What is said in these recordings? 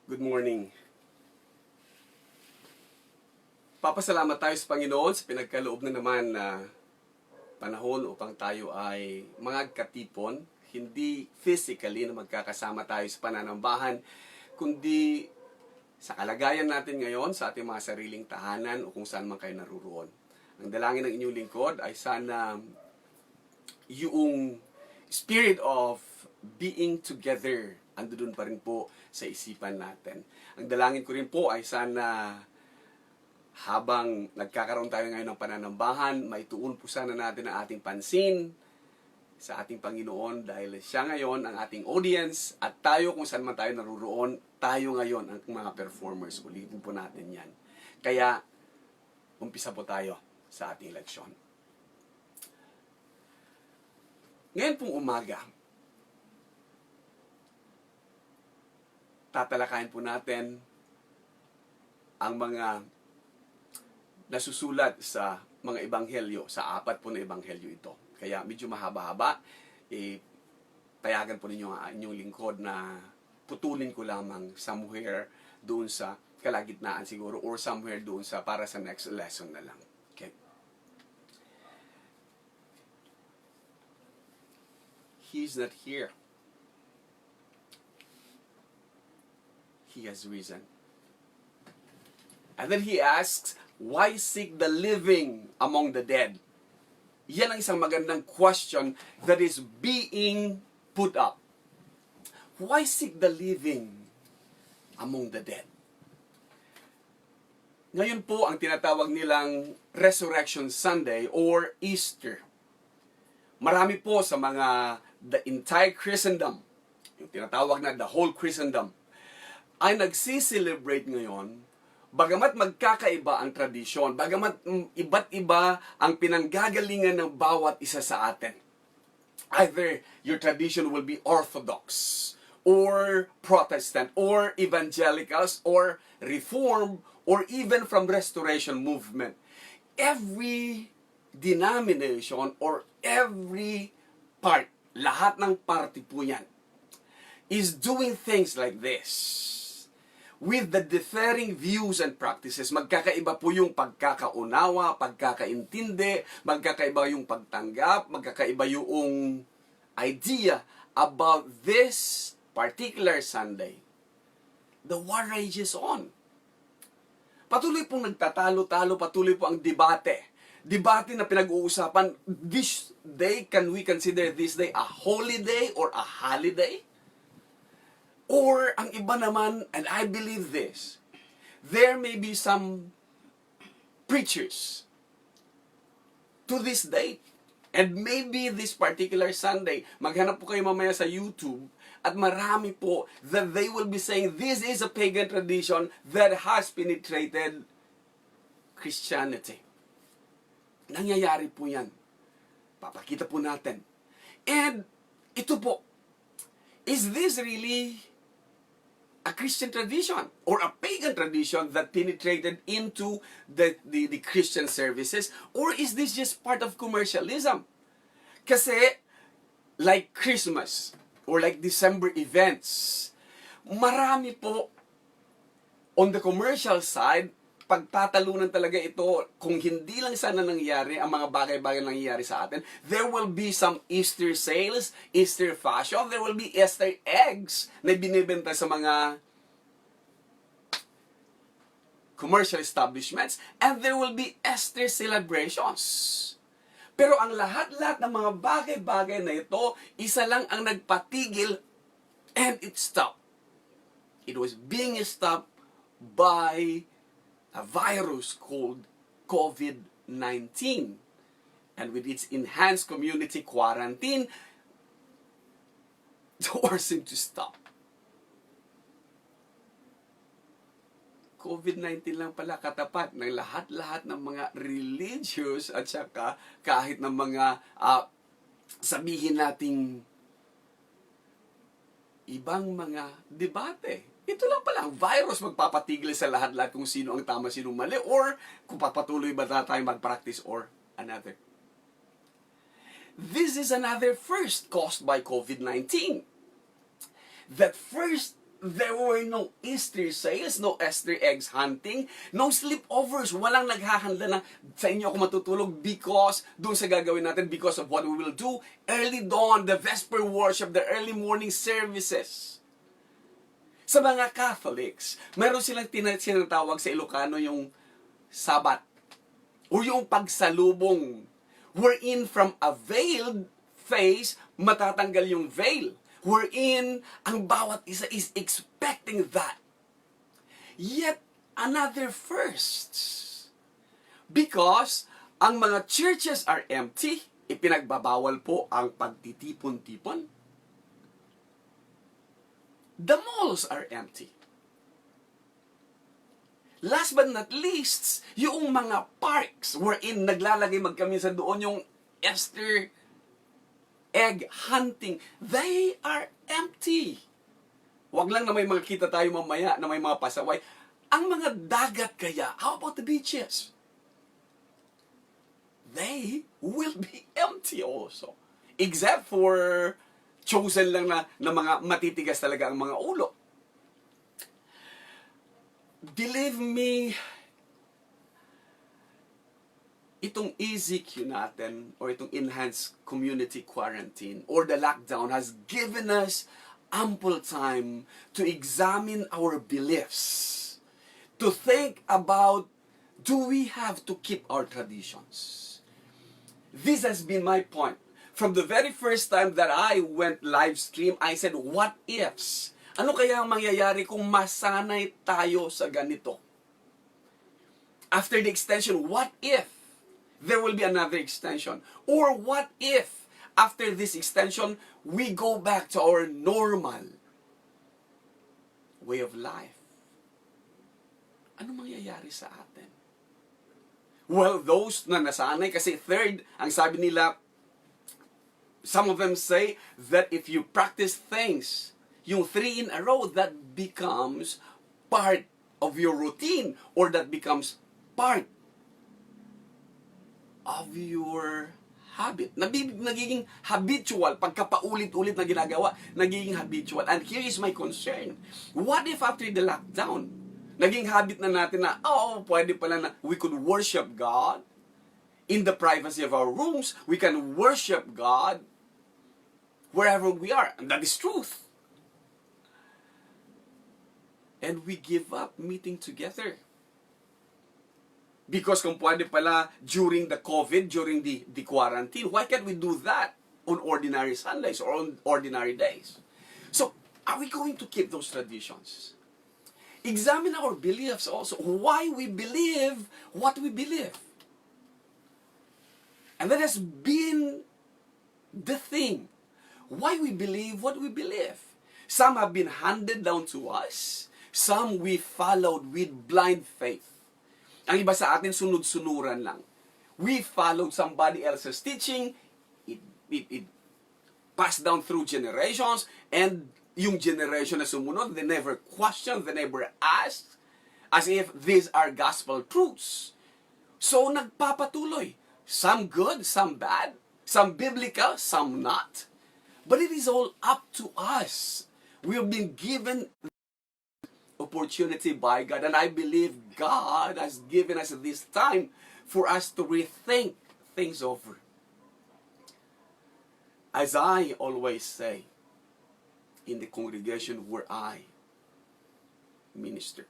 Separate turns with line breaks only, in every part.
Good morning. Papasalamat tayo sa Panginoon sa pinagkaloob na naman na panahon upang tayo ay magkatipon, hindi physically na magkakasama tayo sa pananambahan, kundi sa kalagayan natin ngayon sa ating mga sariling tahanan o kung saan man kayo naruroon. Ang dalangin ng inyong lingkod ay sana yung spirit of being together andun pa rin po sa isipan natin. Ang dalangin ko rin po ay sana habang nagkakaroon tayo ngayon ng pananambahan, maituon po sana natin ang ating pansin sa ating Panginoon dahil siya ngayon ang ating audience at tayo kung saan man tayo naruroon, tayo ngayon ang mga performers. Ulitin po natin yan. Kaya, umpisa po tayo sa ating leksyon. Ngayon pong umaga, tatalakayin po natin ang mga nasusulat sa mga ebanghelyo, sa 4 po na ebanghelyo ito. Kaya medyo mahaba-haba, payagan po ninyo ang inyong lingkod na putulin ko lamang somewhere doon sa kalagitnaan siguro or somewhere doon sa para sa next lesson na lang. Okay. He's not here. He has risen. And then he asks, why seek the living among the dead? Yan ang isang magandang question that is being put up. Why seek the living among the dead? Ngayon po ang tinatawag nilang Resurrection Sunday or Easter. Marami po sa mga the entire Christendom, yung tinatawag na the whole Christendom, ay nagsiselebrate ngayon, bagamat magkakaiba ang tradisyon, bagamat iba't iba ang pinanggagalingan ng bawat isa sa atin. Either your tradition will be Orthodox, or Protestant, or Evangelicals, or Reformed, or even from Restoration Movement. Every denomination or every part, lahat ng party po yan, is doing things like this. With the differing views and practices, magkakaiba po yung pagkakaunawa, pagkakaintindi, magkakaiba yung pagtanggap, magkakaiba yung idea about this particular Sunday. The war rages on. Patuloy pong nagtatalo-talo, patuloy po ang debate. Debate na pinag-uusapan, this day, can we consider this day a holy day or a holiday? Or, ang iba naman, and I believe this, there may be some preachers to this date, and maybe this particular Sunday, maghanap po kayo mamaya sa YouTube, at marami po that they will be saying, this is a pagan tradition that has penetrated Christianity. Nangyayari po yan. Papakita po natin. And, ito po, is this really a Christian tradition or a pagan tradition that penetrated into the Christian services? Or is this just part of commercialism? Kasi, like Christmas or like December events, marami po on the commercial side, pagtatalunan talaga ito, kung hindi lang sana nangyari, ang mga bagay-bagay nangyayari sa atin, there will be some Easter sales, Easter fashion, there will be Easter eggs na binibenta sa mga commercial establishments, and there will be Easter celebrations. Pero ang lahat-lahat ng mga bagay-bagay na ito, isa lang ang nagpatigil, and it stopped. It was being stopped by a virus called COVID-19. And with its enhanced community quarantine, the war seemed to stop. COVID-19 lang pala katapat ng lahat-lahat ng mga religious at saka kahit ng mga sabihin nating ibang mga debate. Ito lang pala, ang virus magpapatigil sa lahat-lahat kung sino ang tama, sino mali, or kung papatuloy ba na tayo mag-practice or another. This is another first caused by COVID-19. That first There were no Easter sales, no Easter eggs hunting, no sleepovers. Walang naghahanda na sa inyo ako matutulog because doon sa gagawin natin, because of what we will do. Early dawn, the Vesper worship, the early morning services. Sa mga Catholics, meron silang tinatawag sa Ilocano yung Sabat o yung pagsalubong, wherein from a veiled face, matatanggal yung veil. Wherein ang bawat isa is expecting that. Yet another first. Because ang mga churches are empty, ipinagbabawal po ang pagtitipon-tipon. The malls are empty. Last but not least, yung mga parks wherein naglalagay magkaminsan doon yung Easter egg hunting, they are empty. Wag lang na may makikita tayo mamaya na may mga pasaway. Ang mga dagat kaya, how about the beaches? They will be empty also. Except for chosen lang na mga matitigas talaga ang mga ulo. Believe me, itong EZQ natin, or itong enhanced community quarantine, or the lockdown has given us ample time to examine our beliefs, to think about, do we have to keep our traditions? This has been my point. From the very first time that I went live stream, I said, what ifs? Ano kaya ang mangyayari kung masanay tayo sa ganito? After the extension, what if there will be another extension? Or what if, after this extension, we go back to our normal way of life? Ano mangyayari sa atin? Well, those na nasanay, kasi third, ang sabi nila, some of them say that if you practice things, yung 3 in a row, that becomes part of your routine, or that becomes part of your habit. Nagiging habitual, pagkapaulit-ulit na ginagawa, nagiging habitual. And here is my concern. What if after the lockdown, naging habit na natin na, pwede pala na we could worship God in the privacy of our rooms. We can worship God wherever we are. And that is truth. And we give up meeting together. Because kung pwede pala during the COVID, during the quarantine, why can't we do that on ordinary Sundays or on ordinary days? So, are we going to keep those traditions? Examine our beliefs also. Why we believe what we believe. And that has been the thing. Why we believe what we believe. Some have been handed down to us. Some we followed with blind faith. Ang iba sa atin, sunod-sunuran lang. We followed somebody else's teaching. It passed down through generations. And yung generation na sumunod, they never questioned, they never asked. As if these are gospel truths. So, nagpapatuloy. Some good, some bad. Some biblical, some not. But it is all up to us. We have been given opportunity by God, and I believe God has given us this time for us to rethink things over. As I always say in the congregation where I minister,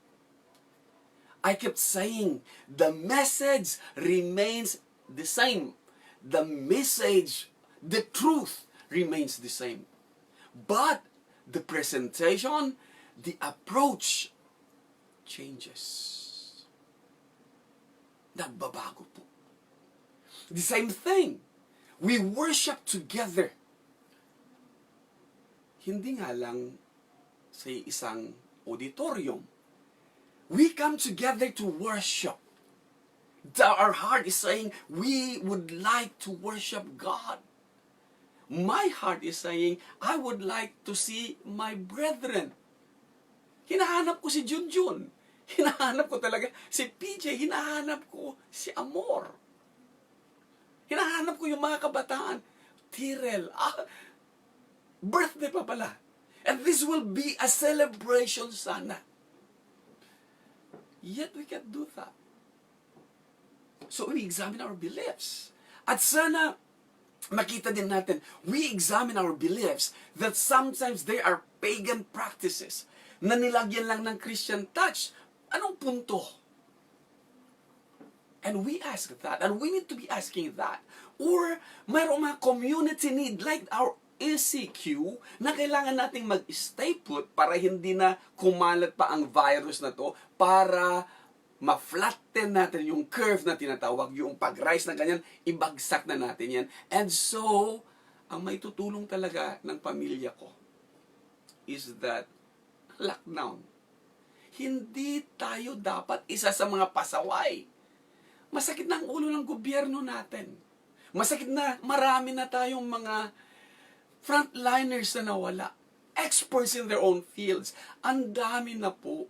I kept saying the message remains the same. The message, the truth remains the same. But the presentation, the approach changes. Nagbabago po. The same thing. We worship together. Hindi nga lang sa isang auditorium. We come together to worship. Our heart is saying, we would like to worship God. My heart is saying, I would like to see my brethren. Hinahanap ko si Junjun. Hinahanap ko talaga si PJ. Hinahanap ko si Amor. Hinahanap ko yung mga kabataan. Tirel. Birthday pa pala. And this will be a celebration sana. Yet we can't do that. So we examine our beliefs. At sana, makita din natin, we examine our beliefs that sometimes they are pagan practices na nilagyan lang ng Christian touch. Anong punto? And we ask that, and we need to be asking that. Or mayroong mga community need like our ECQ na kailangan nating mag-stay put para hindi na kumalat pa ang virus na to, para ma-flatten natin yung curve na tinatawag, yung pag-rise na ganyan, ibagsak na natin yan. And so, ang may tutulong talaga ng pamilya ko is that lockdown. Hindi tayo dapat isa sa mga pasaway. Masakit na ang ulo ng gobyerno natin. Masakit na marami na tayong mga frontliners na nawala. Experts in their own fields. Ang dami na po.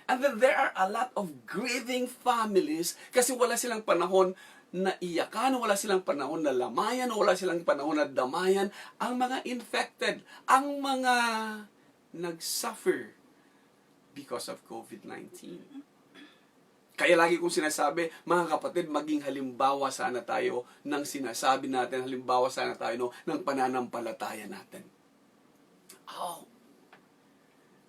And then there are a lot of grieving families kasi wala silang panahon na iyakan, wala silang panahon na lamayan, wala silang panahon na damayan. Ang mga infected, ang mga nag-suffer because of COVID-19. Kaya lagi kong sinasabi, mga kapatid, maging halimbawa sana tayo ng sinasabi natin, halimbawa sana tayo ng pananampalataya natin. Oh,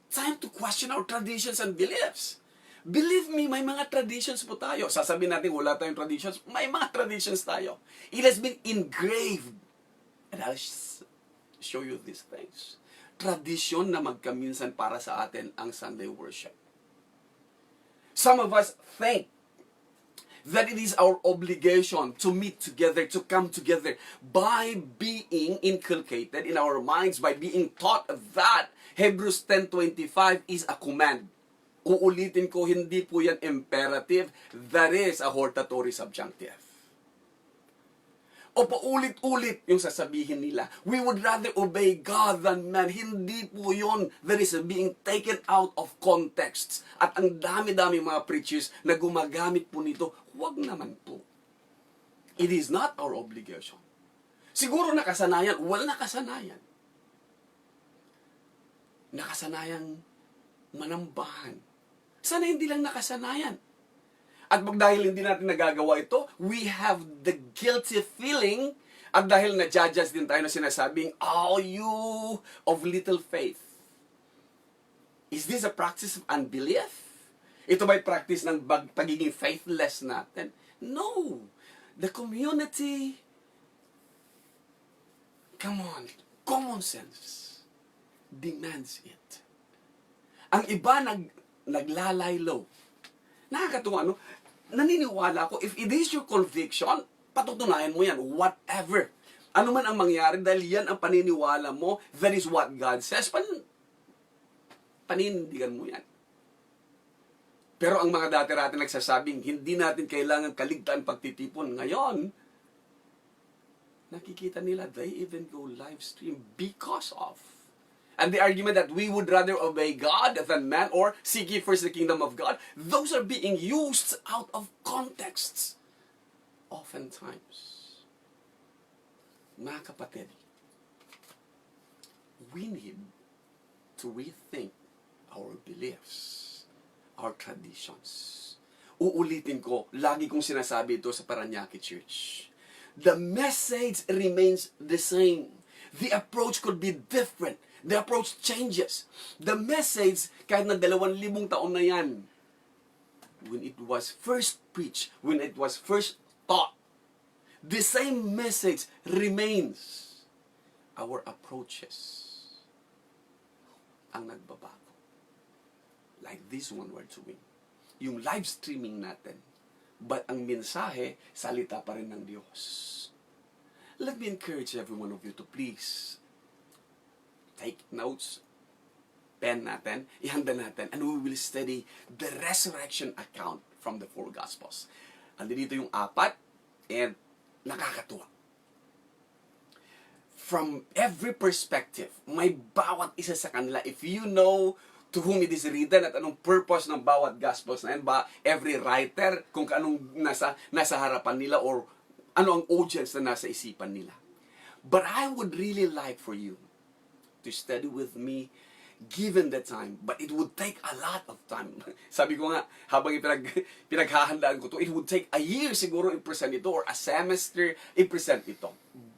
time to question our traditions and beliefs. Believe me, may mga traditions po tayo. Sasabihin natin wala tayong traditions, may mga traditions tayo. It has been engraved. And I'll show you these things. Tradisyon na magkaminsan para sa atin ang Sunday worship. Some of us think that it is our obligation to meet together, to come together by being inculcated in our minds, by being taught that Hebrews 10:25 is a command. Uulitin ko, hindi po yan imperative. That is a hortatory subjunctive. O paulit-ulit yung sasabihin nila. We would rather obey God than man. Hindi po yun. That is being taken out of context. At ang dami-dami mga preachers na gumagamit po nito, huwag naman po. It is not our obligation. Siguro nakasanayan, nakasanayan. Nakasanayang manambahan. Sana hindi lang nakasanayan. At dahil hindi natin nagagawa ito, we have the guilty feeling. At dahil na-judge din tayo na sinasabing, oh, you of little faith. Is this a practice of unbelief? Ito ba'y practice ng pagiging faithless natin? No. The community, come on, common sense demands it. Ang iba naglalaylo. Nakakatuwa, no? Naniniwala ko, if it is your conviction, patutunayan mo yan, whatever. Ano man ang mangyari, dahil yan ang paniniwala mo, that is what God says, paninindigan mo yan. Pero ang mga dati-rati nagsasabing, hindi natin kailangan kaligtaan pagtitipon. Ngayon, nakikita nila, they even go live stream because of. And the argument that we would rather obey God than man or seek ye first the kingdom of God, those are being used out of contexts. Oftentimes. Mga kapatid, we need to rethink our beliefs, our traditions. Uulitin ko, lagi kong sinasabi ito sa Paranaque Church. The message remains the same. The approach could be different. The approach changes. The message, kahit na 2,000 taon na yan, when it was first preached, when it was first taught, the same message remains. Our approaches ang nagbabago. Like this one we're doing. Yung live streaming natin. But ang mensahe, salita pa rin ng Diyos. Let me encourage every one of you to please take notes, pen natin, ihanda natin, and we will study the resurrection account from the 4 Gospels. Andito yung 4, and nakakatuwa. From every perspective, may bawat isa sa kanila. If you know to whom it is written at anong purpose ng bawat Gospels na yan, ba every writer, kung anong nasa harapan nila, or ano ang audience na nasa isipan nila. But I would really like for you to study with me given the time, but it would take a lot of time. Sabi ko nga, habang pinaghahandaan ko to, it would take a year siguro i-present ito or a semester i-present ito.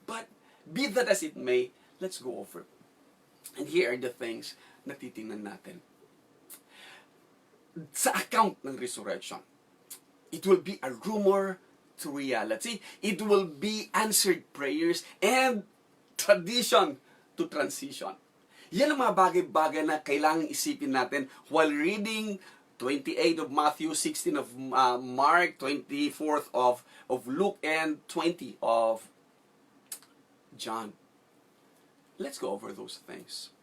But be that as it may, let's go over. And here are the things na titingnan natin. Sa account ng resurrection, it will be a rumor to reality. It will be answered prayers and tradition to transition. Yan ang mga bagay-bagay na kailangang isipin natin while reading 28 of Matthew, 16 of Mark, 24th of Luke, and 20 of John. Let's go over those things.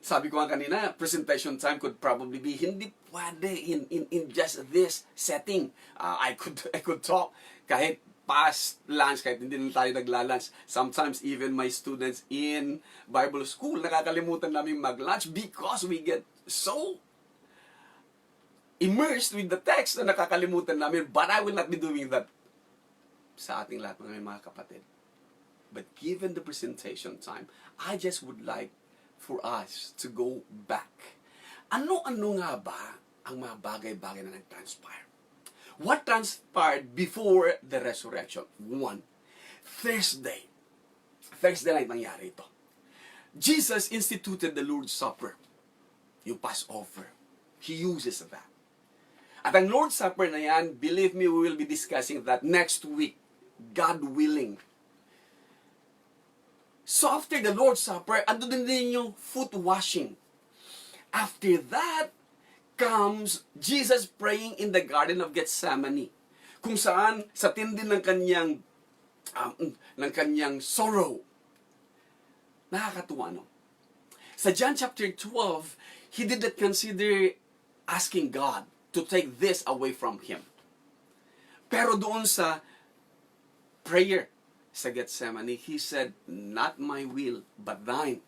Sabi ko nga kanina, presentation time could probably be hindi pwede in just this setting. I could talk kahit past lunch, kahit hindi na tayo nagla-lunch. Sometimes even my students in Bible school, nakakalimutan namin mag-lunch because we get so immersed with the text na nakakalimutan namin. But I will not be doing that sa ating lahat mga kapatid. But given the presentation time, I just would like for us to go back. Ano-ano nga ba ang mga bagay-bagay na nag-transpire? What transpired before the resurrection? One, Thursday. Thursday night nangyari ito. Jesus instituted the Lord's Supper. Yung Passover. He uses that. At ang Lord's Supper na yan, believe me, we will be discussing that next week. God willing. So after the Lord's Supper, ando din yung foot washing. After that, comes Jesus praying in the Garden of Gethsemane. Kung saan, sa tindi ng kanyang sorrow. Nakakatuwa, no? Sa John chapter 12, he did not consider asking God to take this away from him. Pero doon sa prayer sa Gethsemane, he said, not my will, but thine.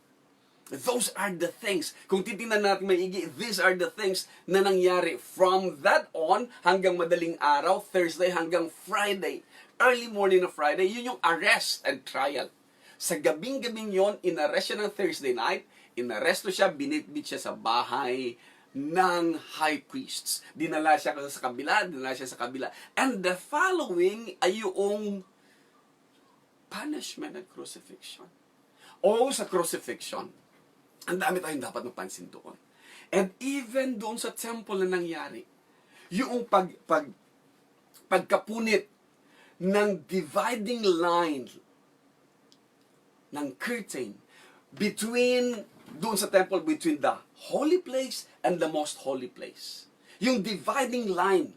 Those are the things. Kung titingnan natin maigi, these are the things na nangyari from that on hanggang madaling araw, Thursday hanggang Friday. Early morning of Friday, yun yung arrest and trial. Sa gabing-gabing yon, inarrest siya ng Thursday night, inaresto siya, binitbit siya sa bahay ng high priests. Dinala siya sa kabila, And the following ay yung punishment at crucifixion. O sa crucifixion, ang dami tayong dapat mapansin doon. And even doon sa temple na nangyari, yung pagkapunit ng dividing line ng curtain between doon sa temple, between the holy place and the most holy place. Yung dividing line,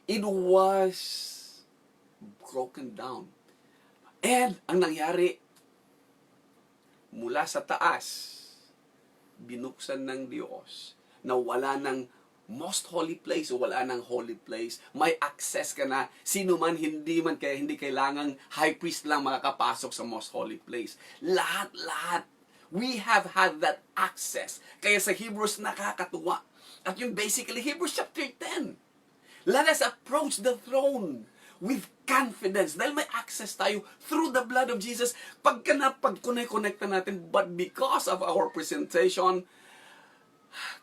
it was broken down. And ang nangyari, mula sa taas, binuksan ng Diyos na wala ng most holy place o wala ng holy place. May access ka na. Sino man, hindi kailangang high priest lang makakapasok sa most holy place. Lahat. We have had that access. Kaya sa Hebrews nakakatuwa. At yung basically, Hebrews chapter 10. Let us approach the throne with confidence. Dahil may access tayo through the blood of Jesus. Pag-connect natin, but because of our presentation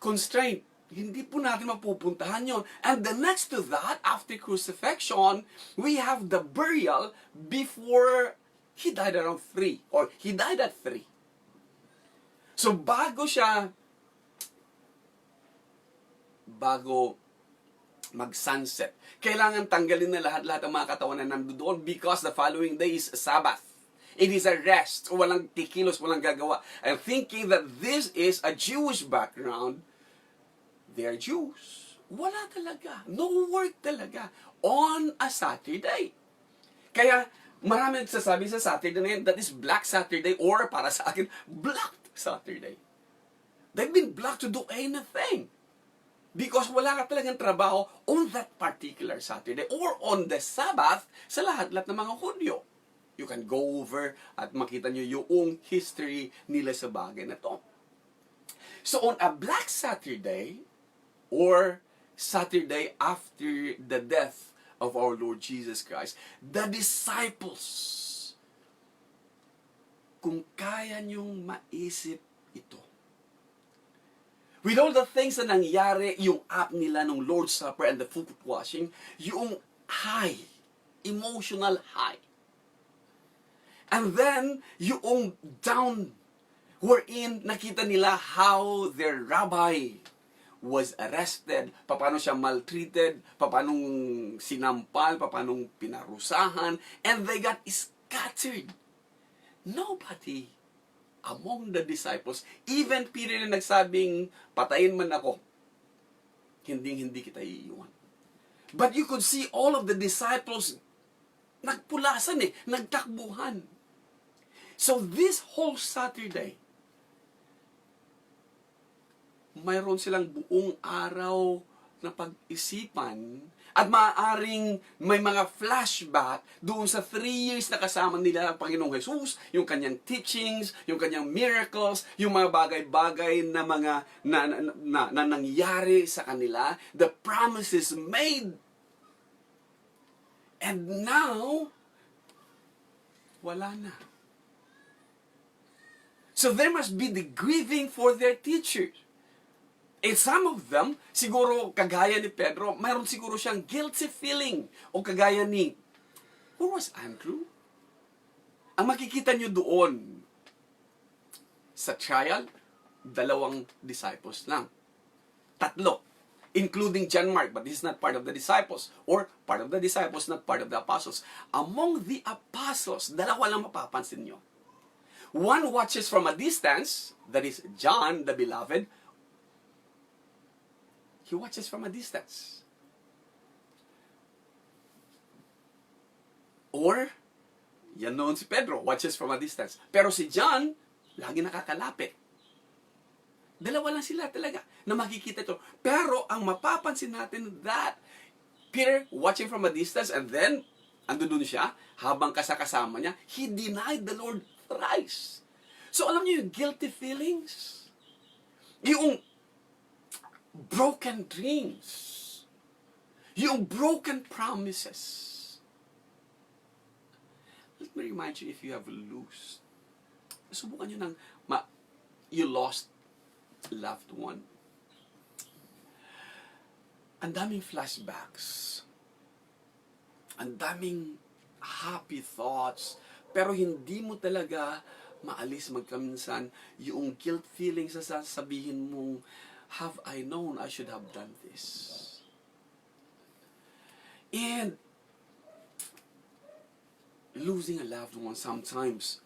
constraint, hindi po natin mapupuntahan yon. And the next to that, after crucifixion, we have the burial before he died around 3. Or he died at 3. So bago mag-sunset, kailangan tanggalin na lahat ang mga katawan na nandoon because the following day is Sabbath. It is a rest. Walang tikilos, walang gagawa. And thinking that this is a Jewish background, they are Jews. Wala talaga. No work talaga on a Saturday. Kaya marami nagsasabi sa Saturday na yun, that is Black Saturday, or para sa akin, Black Saturday. They've been blocked to do anything. Because wala ka talagang trabaho on that particular Saturday or on the Sabbath sa lahat-lahat ng mga Hudyo. You can go over at makita nyo yung history nila sa bagay na to. So on a Black Saturday or Saturday after the death of our Lord Jesus Christ, the disciples kung kaya niyong maisip ito. With all the things na nangyari, yung app nila ng Lord's Supper and the foot washing, yung high, emotional high. And then, yung down, wherein nakita nila how their rabbi was arrested, paano siya maltreated, paano sinampal, paano pinarusahan, and they got scattered. Nobody among the disciples, even Peter na nagsabing, patayin man ako, hindi kita iiwan. But you could see all of the disciples nagpulasan nagtakbuhan. So this whole Saturday, mayroon silang buong araw na pag-isipan at maaaring may mga flashback doon sa 3 years na kasama nila ang Panginoong Jesus, yung kanyang teachings, yung kanyang miracles, yung mga bagay-bagay na mga na nangyari sa kanila, the promises made. And now, wala na. So there must be the grieving for their teachers. And some of them, siguro kagaya ni Pedro, mayroon siguro siyang guilty feeling. O kagaya ni, who was Andrew? Ang makikita nyo doon sa trial, 2 disciples lang. 3, including John Mark, but this is not part of the disciples. Or part of the disciples, not part of the apostles. Among the apostles, 2 lang mapapansin nyo. One watches from a distance, that is John, the beloved. He watches from a distance. Or, yan noon si Pedro, watches from a distance. Pero si John, lagi nakakalapit. 2 lang sila talaga na makikita ito. Pero, ang mapapansin natin that Peter, watching from a distance, and then, andun siya, habang kasama niya, he denied the Lord thrice. So, alam niyo yung guilty feelings? Yung broken dreams. Yung broken promises. Let me remind you, if you have lost, subukan nyo ng, you lost a loved one. Ang daming flashbacks. Ang daming happy thoughts. Pero hindi mo talaga maalis magkaminsan yung guilt feelings na sasabihin mong, have I known I should have done this? And losing a loved one sometimes,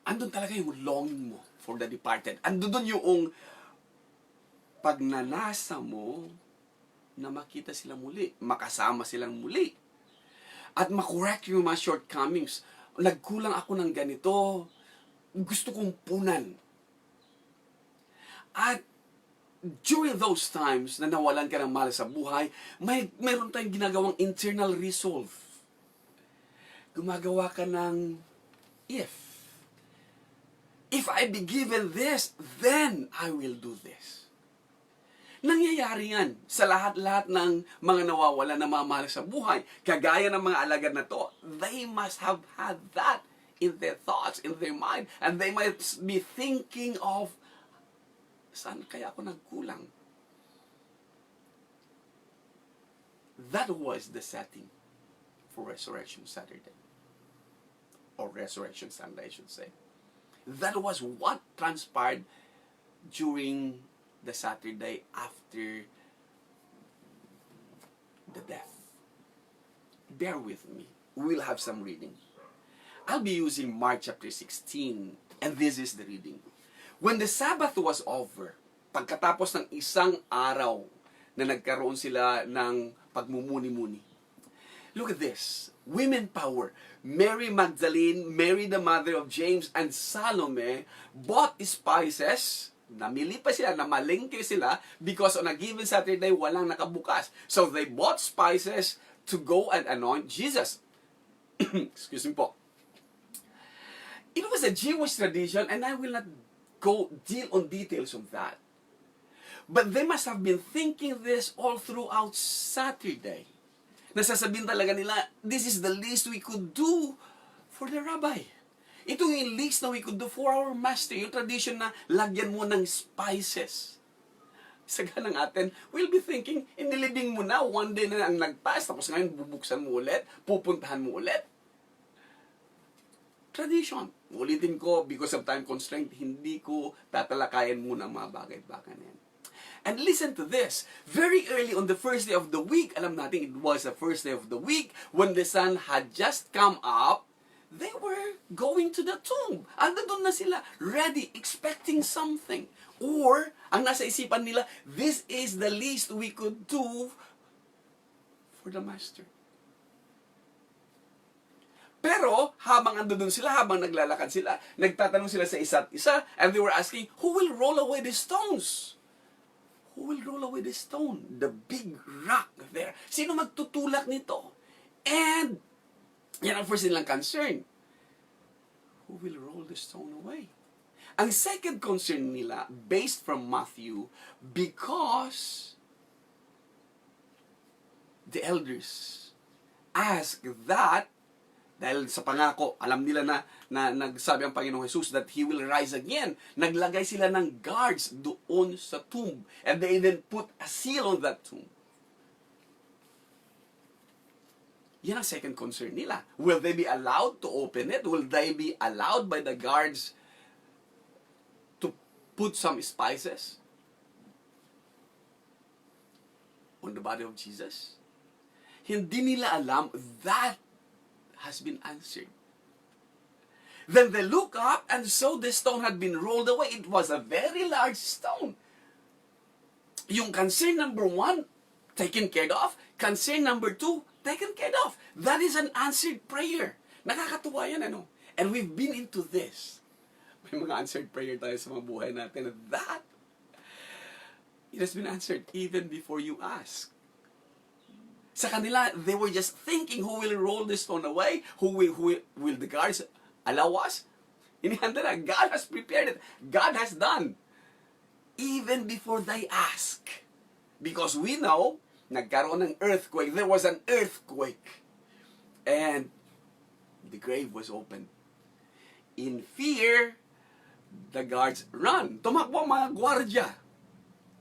andun talaga yung longing mo for the departed. Andun yung pagnanasa mo na makita sila muli, makasama silang muli, at makorek yung mga shortcomings. Nagkulang ako ng ganito, gusto kong punan. At during those times na nawalan ka ng mahal sa buhay, mayroon tayong ginagawang internal resolve. Gumagawa ka ng if I be given this, then I will do this. Nangyayari yan sa lahat-lahat ng mga nawawala na mamahal sa buhay. Kagaya ng mga alagad na to, they must have had that in their thoughts, in their mind, and they might be thinking of, saan kaya ako nagkulang? That was the setting for Resurrection Saturday. Or Resurrection Sunday, I should say. That was what transpired during the Saturday after the death. Bear with me. We'll have some reading. I'll be using Mark chapter 16, and this is the reading. When the Sabbath was over, pagkatapos ng isang araw na nagkaroon sila ng pagmumuni-muni. Look at this. Women power. Mary Magdalene, Mary the mother of James, and Salome bought spices. Namili pa sila, namalengke sila, because on a given Saturday, walang nakabukas. So they bought spices to go and anoint Jesus. Excuse me po. It was a Jewish tradition, and I will not deal on details of that. But they must have been thinking this all throughout Saturday. Nasasabihin talaga nila, this is the least we could do for the rabbi. Ito yung least na we could do for our master. Yung tradition na lagyan mo ng spices. Sa ganang atin, we'll be thinking, inilibing mo na, one day na ang nag-pass, tapos ngayon bubuksan mo ulit, pupuntahan mo ulit. Tradition. Ulitin ko, because of time constraint, hindi ko tatalakayan muna ang mga bagay-bagay na yan. And listen to this. Very early on the first day of the week, alam natin it was the first day of the week, when the sun had just come up, they were going to the tomb. Ando doon na sila, ready, expecting something. Or, ang nasa isipan nila, this is the least we could do for the master. Pero, habang ando doon sila, habang naglalakad sila, nagtatanong sila sa isa't isa, and they were asking, who will roll away the stones? Who will roll away the stone? The big rock there. Sino magtutulak nito? And, yan ang first nilang concern. Who will roll the stone away? Ang second concern nila, based from Matthew, because the elders ask that, dahil sa pangako, alam nila na nagsabi ang Panginoong Jesus that He will rise again. Naglagay sila ng guards doon sa tomb. And they even put a seal on that tomb. Yan ang second concern nila. Will they be allowed to open it? Will they be allowed by the guards to put some spices on the body of Jesus? Hindi nila alam that has been answered. Then they look up and saw the stone had been rolled away. It was a very large stone. Yung concern number 1, taken care of. Concern number 2, taken care of. That is an answered prayer. Nakakatuwa yan, ano? And we've been into this. May mga answered prayer tayo sa mga buhay natin. That, it has been answered even before you ask. Sa kanila, they were just thinking, who will roll the stone away? Who will the guards allow us? Inihanda na. God has prepared it. God has done. Even before they ask. Because we know, nagkaroon ng earthquake. There was an earthquake. And the grave was opened. In fear, the guards run. Tumakbo ang mga gwardya.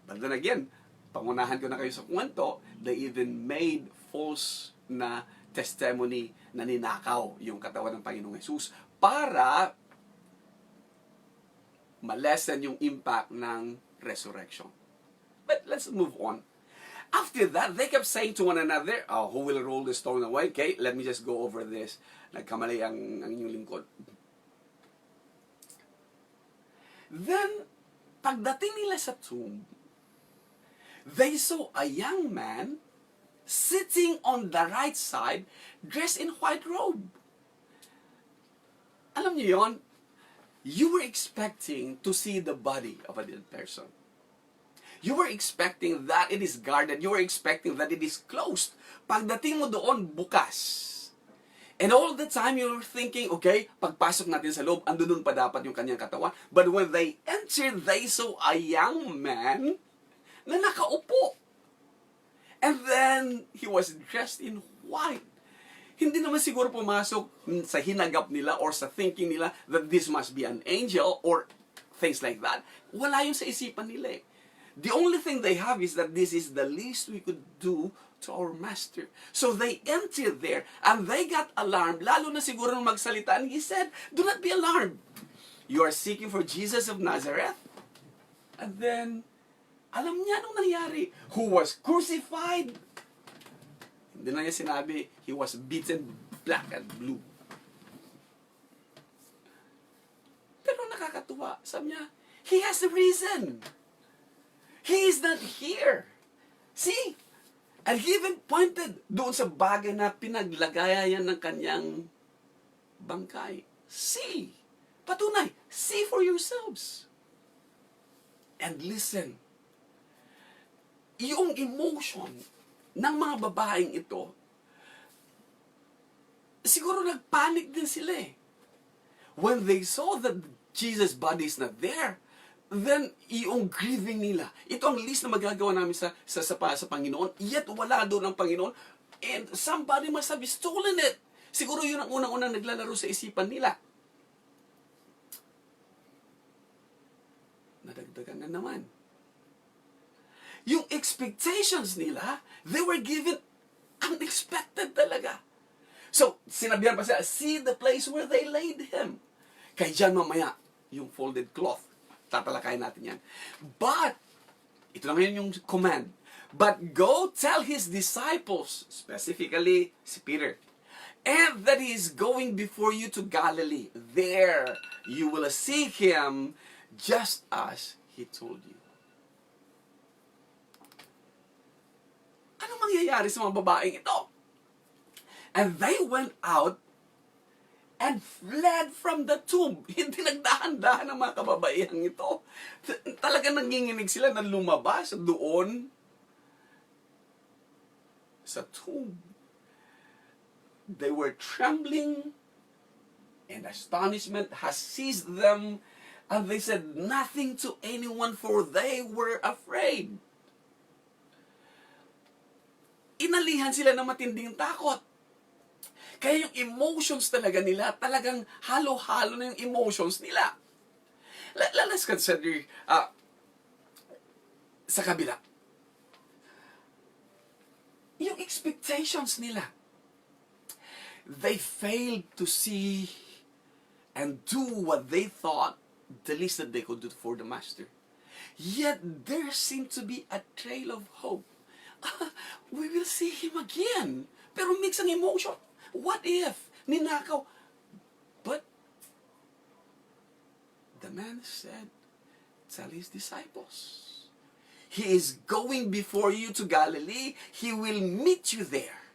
But then again, pangunahan ko na kayo sa kwento, they even made false na testimony na ninakaw yung katawan ng Panginoong Jesus para malesen yung impact ng resurrection. But let's move on. After that, they kept saying to one another, who will roll the stone away? Okay, let me just go over this. Nagkamali ang inyong lingkod. Then, pagdating nila sa tomb, they saw a young man sitting on the right side, dressed in white robe. Alam niyo yon? You were expecting to see the body of a dead person. You were expecting that it is guarded. You were expecting that it is closed. Pagdating mo doon, bukas. And all the time you were thinking, okay, pagpasok natin sa loob, andun pa dapat yung kanyang katawan. But when they entered, they saw a young man na nakaupo. And then, he was dressed in white. Hindi naman siguro pumasok sa hinagap nila or sa thinking nila that this must be an angel or things like that. Wala yun sa isipan nila eh. The only thing they have is that this is the least we could do to our master. So they entered there and they got alarmed. Lalo na siguro nung magsalita. And he said, do not be alarmed. You are seeking for Jesus of Nazareth. And then, alam niya anong nangyari. Who was crucified. Hindi na niya sinabi, he was beaten black and blue. Pero nakakatuwa. Sabi niya, he has a reason. He is not here. See? And he even pointed doon sa bagay na pinaglagayan ng kanyang bangkay. See? Patunay. See for yourselves. And listen. Yung emotion ng mga babaeng ito, siguro nagpanic din sila eh. When they saw that Jesus' body is not there, then yung grieving nila, ito ang least na magagawa namin sa Panginoon, yet wala doon ang Panginoon, and somebody must have stolen it. Siguro yun ang unang-unang naglalaro sa isipan nila. Nadagdagan na naman. Yung expectations nila, they were given unexpected talaga. So, sinabihan pa sila, see the place where they laid him. Kaya dyan mamaya, yung folded cloth. Tatalakayin natin yan. But, ito na ngayon yung command. But go tell his disciples, specifically si Peter, and that he is going before you to Galilee. There you will see him just as he told you. Ano mangyayari sa mga babaeng ito? And they went out and fled from the tomb. Hindi nagdahan-dahan ang mga kababaihang ito. Talagang nanginginig sila na lumabas doon sa tomb. They were trembling and astonishment has seized them, and they said nothing to anyone, for they were afraid. Inalihan sila ng matinding takot. Kaya yung emotions talaga nila, talagang halo-halo na yung emotions nila. Let's consider sa kabila. Yung expectations nila. They failed to see and do what they thought the least that they could do for the Master. Yet there seemed to be a trail of hope. We will see him again. Pero mix ang emotion. What if? Ninakaw. But the man said, tell his disciples. He is going before you to Galilee. He will meet you there.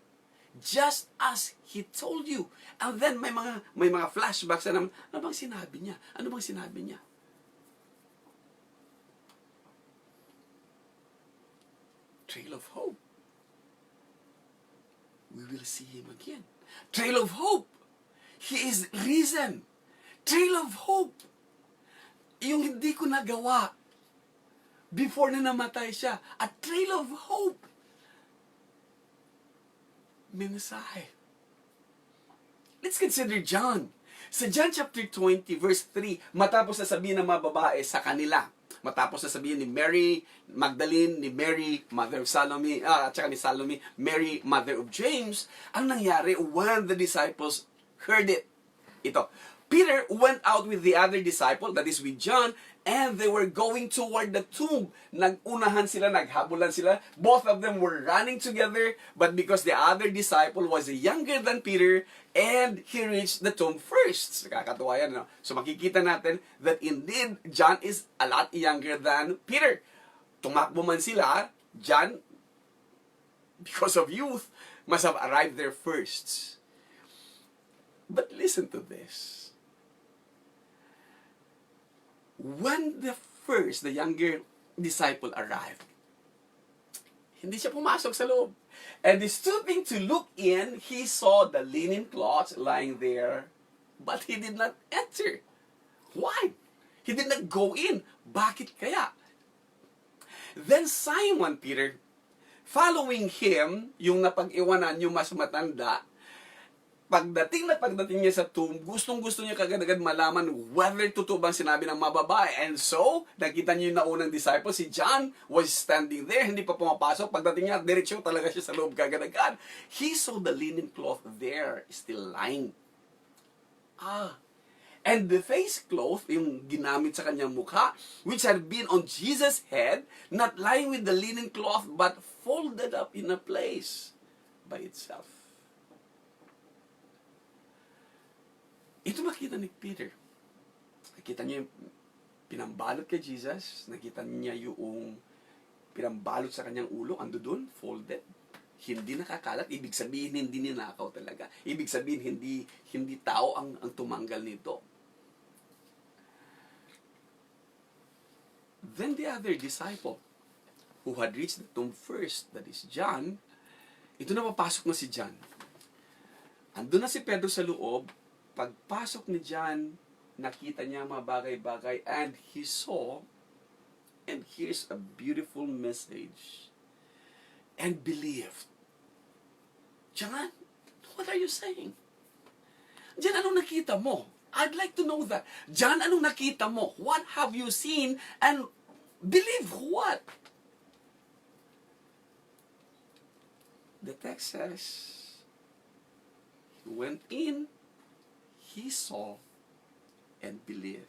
Just as he told you. And then may mga flashbacks na naman. Ano bang sinabi niya? Ano bang sinabi niya? Trail of hope. We will see him again. Trail of hope. He is risen. Trail of hope. Yung hindi ko nagawa before na namatay siya. A trail of hope. Mensahe. Let's consider John. Sa John chapter 20, verse 3, matapos na sabihin ng mga babae sa kanila, matapos na sabihin ni Mary Magdalene, ni Mary, mother of Salome, at saka ni Salome, Mary, mother of James, ang nangyari when the disciples heard it. Ito, Peter went out with the other disciple, that is with John, and they were going toward the tomb. Nagunahan sila, naghabulan sila. Both of them were running together, but because the other disciple was younger than Peter, and he reached the tomb first. Kakatuwa yan, no? So makikita natin that indeed, John is a lot younger than Peter. Tumakbo man sila, John, because of youth, must have arrived there first. But listen to this. When the younger disciple arrived, hindi siya pumasok sa loob. And stooping to look in, he saw the linen cloths lying there, but he did not enter. Why? He did not go in. Bakit kaya? Then Simon Peter, following him, yung napag-iwanan yung mas matanda, pagdating niya sa tomb, gustong-gusto niya kagad-agad malaman whether totoo bang sinabi ng mga babae. And so, nakita niyo yung naunang disciple, si John was standing there, hindi pa pumapasok. Pagdating niya, diretsyo talaga siya sa loob kagad-agad. He saw the linen cloth there, still lying. And the face cloth, yung ginamit sa kanyang mukha, which had been on Jesus' head, not lying with the linen cloth, but folded up in a place by itself. Ito makita ni Peter. Nakita niya yung pinambalot kay Jesus. Nakita niya yung pinambalot sa kanyang ulo. Ando doon, folded. Hindi nakakalat. Ibig sabihin, hindi ninakaw talaga. Ibig sabihin, hindi tao ang tumanggal nito. Then the other disciple who had reached the tomb first, that is John, ito na papasok na si John. Ando na si Pedro sa loob. Pagpasok ni John, nakita niya mga bagay-bagay, and he saw, and here's a beautiful message, and believed. John, what are you saying? Diyan, anong nakita mo? I'd like to know that. Diyan, anong nakita mo? What have you seen? And believe what? The text says, he went in, he saw, and believed.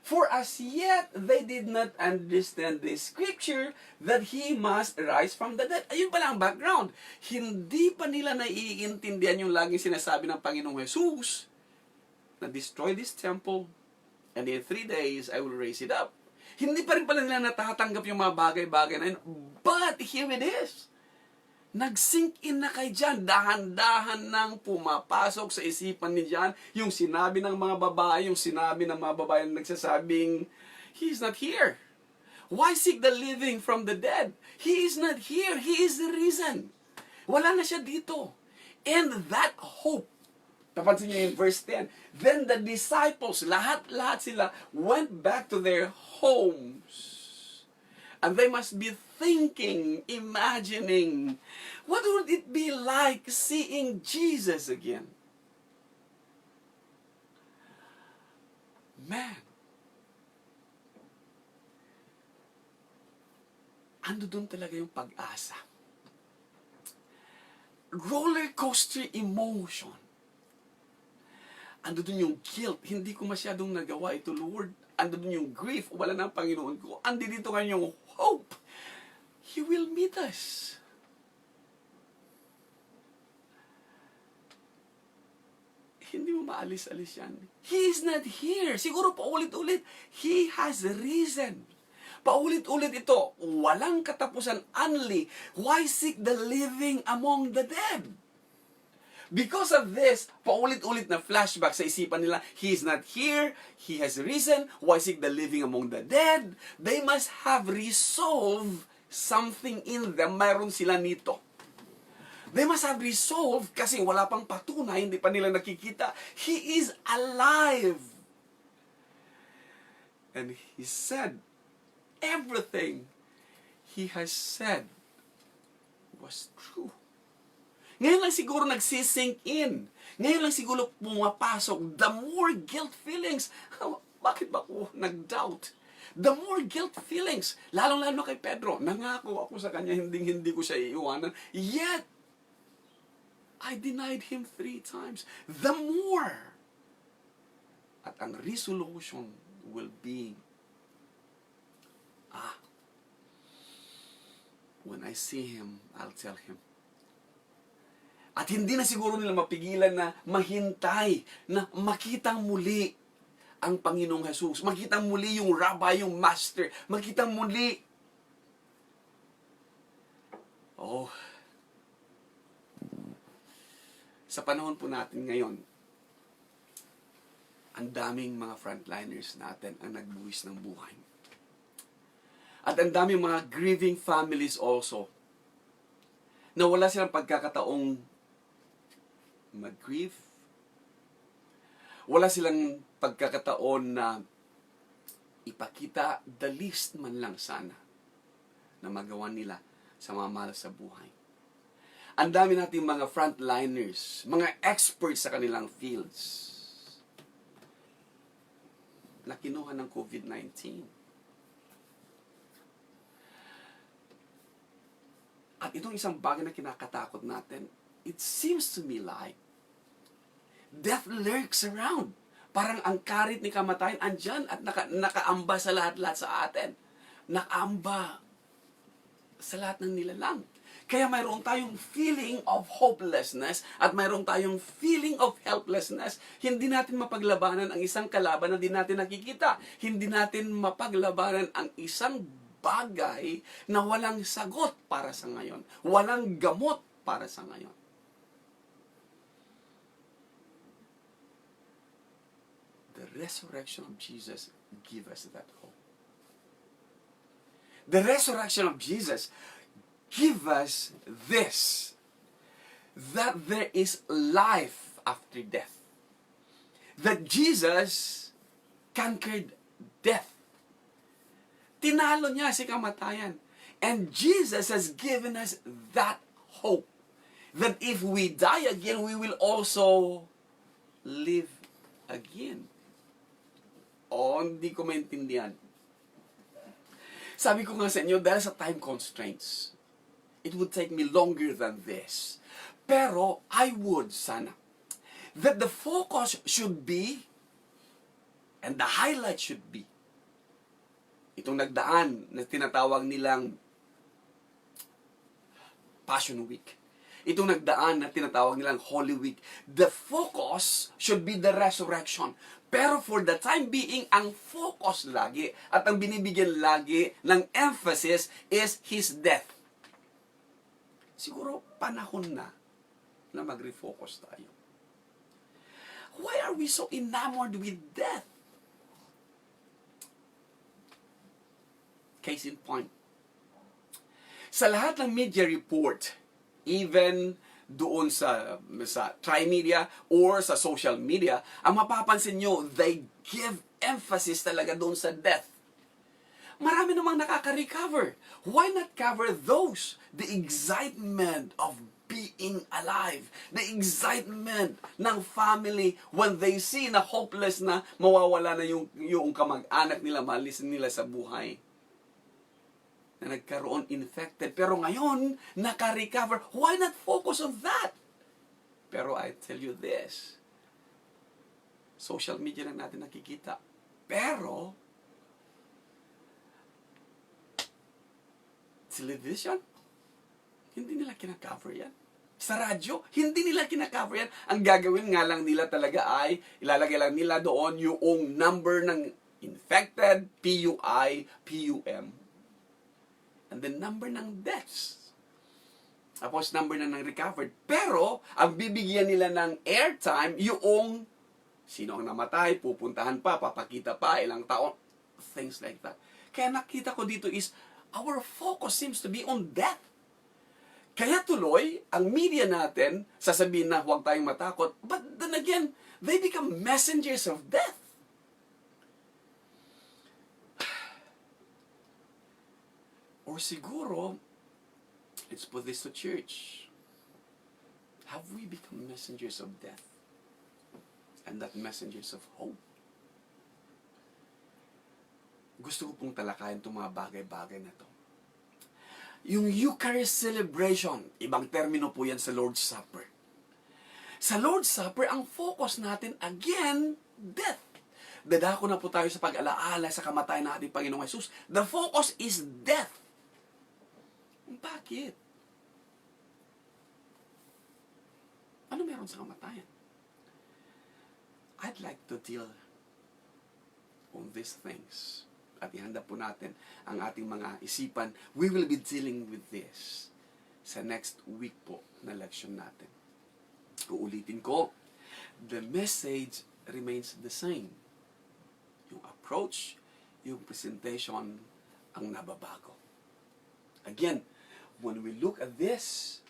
For as yet, they did not understand the scripture that he must rise from the dead. Ayun pala ang background. Hindi pa nila naiintindihan yung laging sinasabi ng Panginoong Jesus na destroy this temple and in 3 days, I will raise it up. Hindi pa rin pala nila natatanggap yung mga bagay-bagay na yun. But here it is. Nag-sink in na kay John, dahan-dahan nang pumapasok sa isipan ni John yung sinabi ng mga babae, yung sinabi ng mga babae na nagsasabing, He is not here. Why seek the living from the dead? He is not here. He is the reason. Wala na siya dito. And that hope, napansin niyo in verse 10, then the disciples, lahat sila, went back to their homes. And they must be thinking, imagining, what would it be like seeing Jesus again? Man. Ando doon talaga yung pag-asa. Roller coaster emotion. Ando doon yung guilt. Hindi ko masyadong nagawa ito, Lord. Ando doon yung grief. Wala na ang Panginoon ko. Andi dito ngayon yung hope. He will meet us. Hindi mo maalis-alis yan. He is not here. Siguro paulit-ulit. He has a reason. Paulit-ulit ito. Walang katapusan. Only, why seek the living among the dead? Because of this, paulit-ulit na flashback sa isipan nila, He is not here, He has risen, why seek the living among the dead? They must have resolved something in them. Mayroon sila nito. They must have resolved kasi wala pang patunay, hindi pa nila nakikita. He is alive. And He said, everything He has said was true. Ngayon lang siguro nagsisink in. Ngayon lang siguro pumapasok. The more guilt feelings. Bakit ba ako nag-doubt? The more guilt feelings. Lalong-lalo kay Pedro. Nangako ako sa kanya, hindi ko siya iiwanan. Yet, I denied Him 3 times. The more. At ang resolution will be, when I see Him, I'll tell Him. At hindi na siguro nila mapigilan na mahintay, na makitang muli ang Panginoong Jesus. Makitang muli yung rabbi, yung master. Makitang muli. Oh. Sa panahon po natin ngayon, ang daming mga frontliners natin ang nagbuwis ng buhay. At ang daming mga grieving families also, na wala silang pagkakataong mag-grieve. Wala silang pagkakataon na ipakita the least man lang sana na magawa nila sa mga mahal sa buhay. Ang dami nating mga frontliners, mga experts sa kanilang fields na kinuha ng COVID-19. At itong isang bagay na kinakatakot natin, it seems to me like death lurks around. Parang ang karit ni kamatayan andyan at nakaamba sa lahat-lahat sa atin. Nakaamba sa lahat ng nilalang. Kaya mayroon tayong feeling of hopelessness at mayroon tayong feeling of helplessness. Hindi natin mapaglabanan ang isang kalaban na di natin nakikita. Hindi natin mapaglabanan ang isang bagay na walang sagot para sa ngayon. Walang gamot para sa ngayon. The resurrection of Jesus gives us that hope. The resurrection of Jesus gives us this, that there is life after death. That Jesus conquered death. Tinalo niya si kamatayan. And Jesus has given us that hope. That if we die again, we will also live again. O, hindi ko maintindihan. Sabi ko nga sa inyo, dahil sa time constraints, it would take me longer than this. Pero, I would, sana, that the focus should be, and the highlight should be, itong nagdaan na tinatawag nilang Passion Week. Itong nagdaan na tinatawag nilang Holy Week. The focus should be the resurrection. Pero for the time being, ang focus lagi at ang binibigyan lagi ng emphasis is His death. Siguro panahon na mag-refocus tayo. Why are we so enamored with death? Case in point. Sa lahat ng media report, even doon sa tri-media or sa social media, ang mapapansin nyo, they give emphasis talaga doon sa death. Marami namang nakaka-recover. Why not cover those? The excitement of being alive. The excitement ng family when they see na hopeless na mawawala na yung kamag-anak nila, maalis nila sa buhay. Na nagkaroon infected. Pero ngayon, naka-recover. Why not focus on that? Pero I tell you this, social media lang natin nakikita. Pero, television, hindi nila kinakover yan. Sa radyo, hindi nila kinakover yan. Ang gagawin nga lang nila talaga ay, ilalagay lang nila doon yung number ng infected, PUI, PUM, and the number ng deaths. Tapos number na ng recovered. Pero, ang bibigyan nila ng airtime, yung sino ang namatay, pupuntahan pa, papakita pa, ilang taon, things like that. Kaya nakita ko dito is, our focus seems to be on death. Kaya tuloy, ang media natin, sasabihin na huwag tayong matakot, but then again, they become messengers of death. Or siguro, let's put this to church. Have we become messengers of death? And not messengers of hope? Gusto ko pong talakayin itong mga bagay-bagay na to. Yung Eucharist celebration, ibang termino po yan sa Lord's Supper. Sa Lord's Supper, ang focus natin, again, death. Dadako na po tayo sa pag-alaala sa kamatayan ng ating Panginoong Jesus. The focus is death. Bakit? Ano meron sa kamatayan? I'd like to deal on these things. At ihanda po natin ang ating mga isipan. We will be dealing with this sa next week po na lection natin. Uulitin ko, the message remains the same. Yung approach, yung presentation, ang nababago. Again, when we look at this,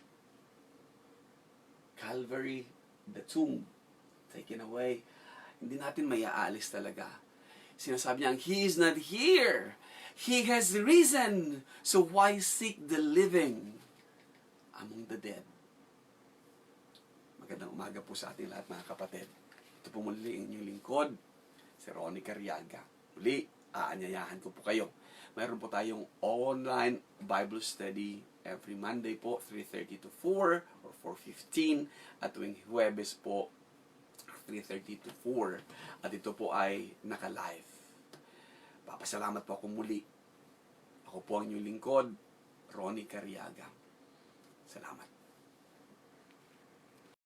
Calvary, the tomb, taken away, hindi natin maiaalis talaga. Sinasabi niya, He is not here. He has risen. So why seek the living among the dead? Magandang umaga po sa ating lahat, mga kapatid. Ito po muli ang inyong lingkod, si Ronnie Cariaga. Muli, aanyayahan ko po kayo. Mayroon po tayong online Bible study every Monday po, 3:30 to 4 or 4:15. At tuwing Huwebes po, 3:30 to 4. At ito po ay naka-live. Papasalamat po ako muli. Ako po ang inyong lingkod, Ronnie Cariaga. Salamat.